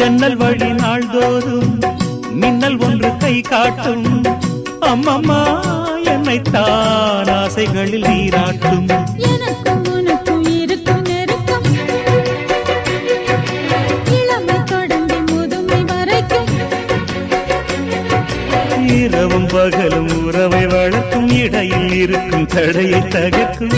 ஜன்னல் வழி நாள்தோறும் மின்னல் ஒன்று கை காட்டும். அம்மம்மா என்னைத்தான் ஆசைகளில் நீராட்டும். எனக்கும் உனக்கும் இருக்கும் நெருக்கம், இளமை தொடங்கி முதுமை வரைக்கும். இரவும் பகலும் உறவை வளர்க்கும், இடையில் இருக்கும் தடையை தகர்க்கும்.